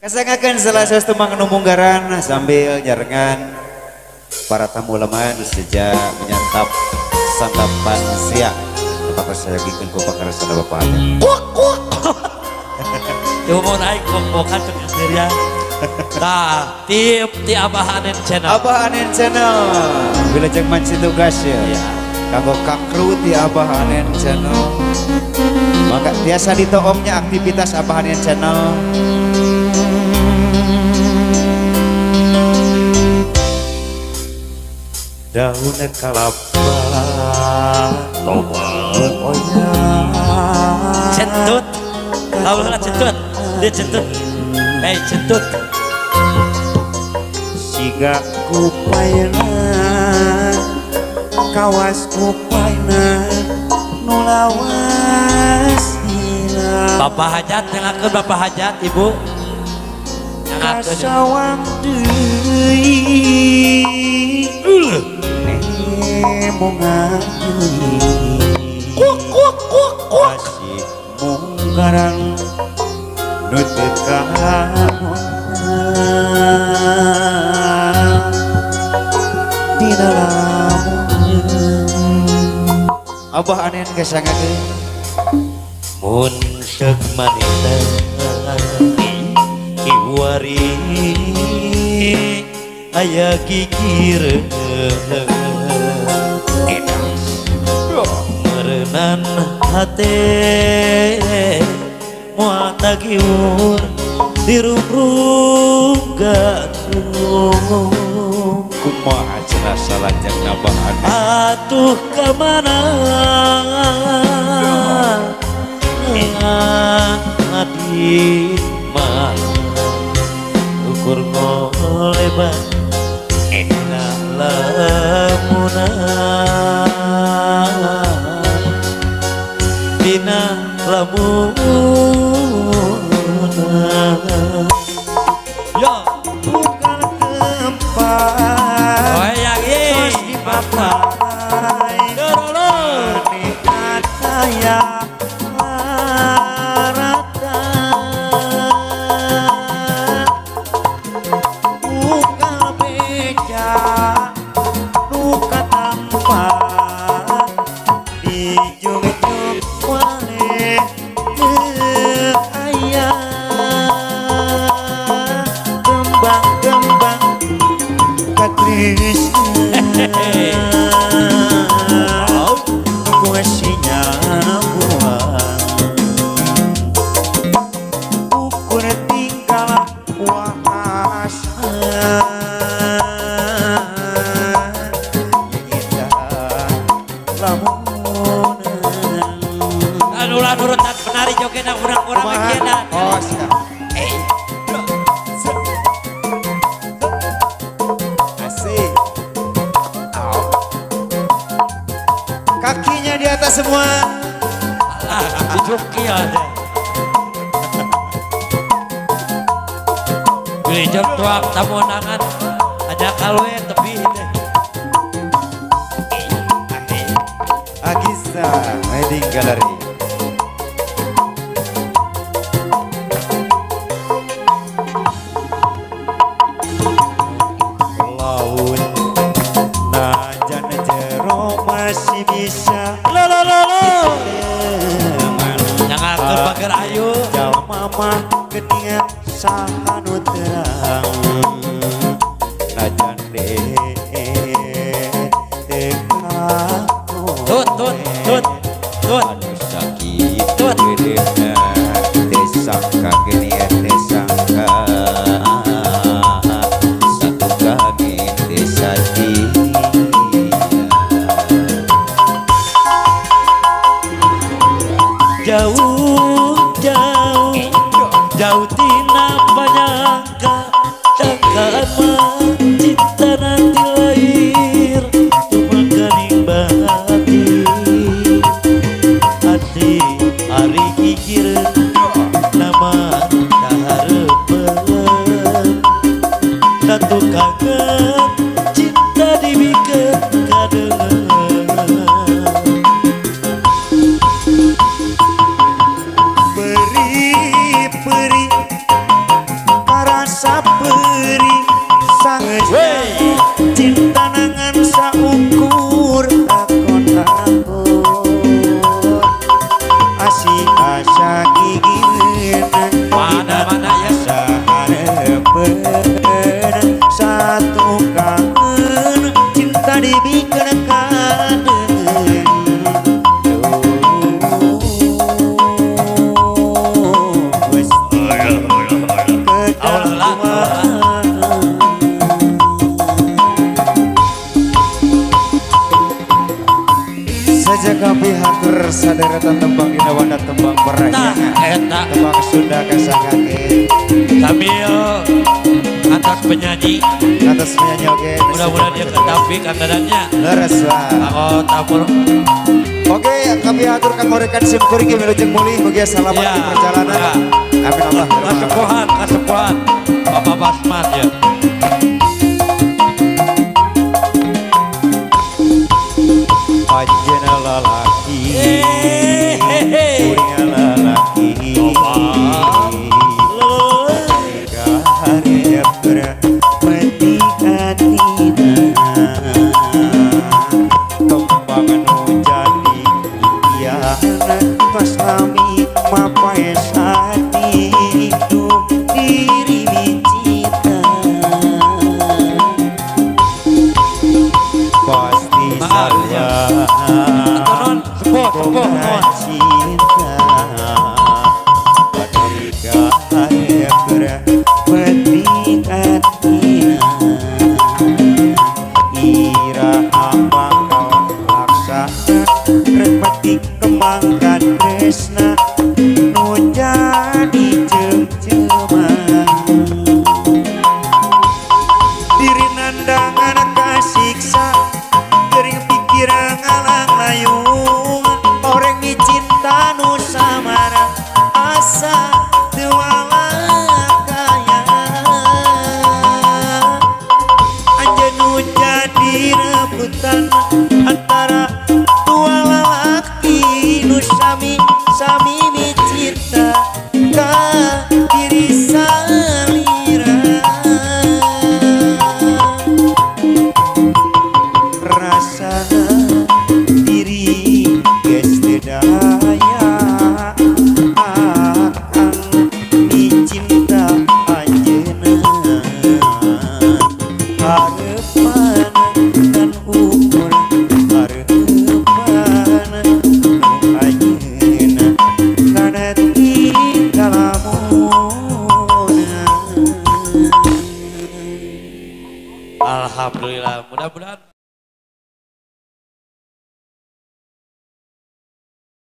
Kasangakan salah satu mangenumunggaran sambil nyarengan para tamu leman sejak menyantap santapan siang. Apakah saya gikan ku bakar sana bapaknya? Yo mau naik kok tuh ya. Tah, tip ti Abahanen channel. Abahanen channel. Bila jeung manci tugas ya. Kanggo kakru ti Abahanen channel. Maka biasa ditoomnya aktivitas Abahanen channel. Daun kalapa loba onya Centut. Tahu lah centut. Dia centut. Hei centut. Siga kupayna kawas kupayna nulawas hina Bapak hajat nengakeun Bapak hajat Ibu. Nengakeun. kasawang deui nemongan kasih mungkaran nutut kamu di dalam Abah anen kesangakeun Mun seuk manehna kiwari aya gigireun meureunan hate moal tagiur dirung-rung gantung kumaha cenah salajeng Abah anen atuh kamana adi mah ukur ngoleban ena lamunan dina lamunan yo bukan tempat oh yang ini bapak nikmat saya rata bukan beja luka tanpa dijung-jung wale ke ayah kembang-kembang katrisnya kuasinya buang ukur tinggal puasa kita lamunan anu lah nurutan penari joget urang-urang akhirnya oh siap asik kakinya di atas semua dijuki ada gereja tuang tamu nangan aja kalwe tepi deh Agista Wedding Gallery laut najan jero masih bisa nyangakeun pager ayu jalma mah geuningan saha nu terang najan tut anu sakit Tut. gedena tesangka geni tesangka satu kami desati jauh tina panyangka cangkaan mah cinta nanti lahir tumakaning bahati hati hari gigir nama dahareupeun tatu kangen cinta dibikeun kadeungeun beri saderetan tembang dina wadah tembang Tah perayaan eta tembang Sunda kasangake sambil atas penyanyi atas penyanyi oke mudah-mudahan dia ketapi kang dadanya leres wah. aku tabur Oke kami atur kang ngorekan sim kuring wilujeng mulih mugia selamat Ya, di perjalanan ya. amin Allah kasepuhan Bapak Basman ya Anjeuna lalaki kuring lalaki hareup mati atina kembang nu jadi iana pas kami mapae sati nu diri bicita pasti saya non sepuh non cinta Patrika hayakura petik atina iraha bakal laksana repetik kembangkan tresna nu jadi cem-ceman diri nandangan kasiksa gering pikiran ngalang layung orang di cinta nu samara asa tewala kaya anjeun nu jadi rebutan antara dua lalaki nu sami cinta ka diri salira rasa diri geus teu daya akang dicinta anjeunna hareupan dan ukur hareupan nu anjeunna kana tinggal lamun alhamdulillah mudah-mudahan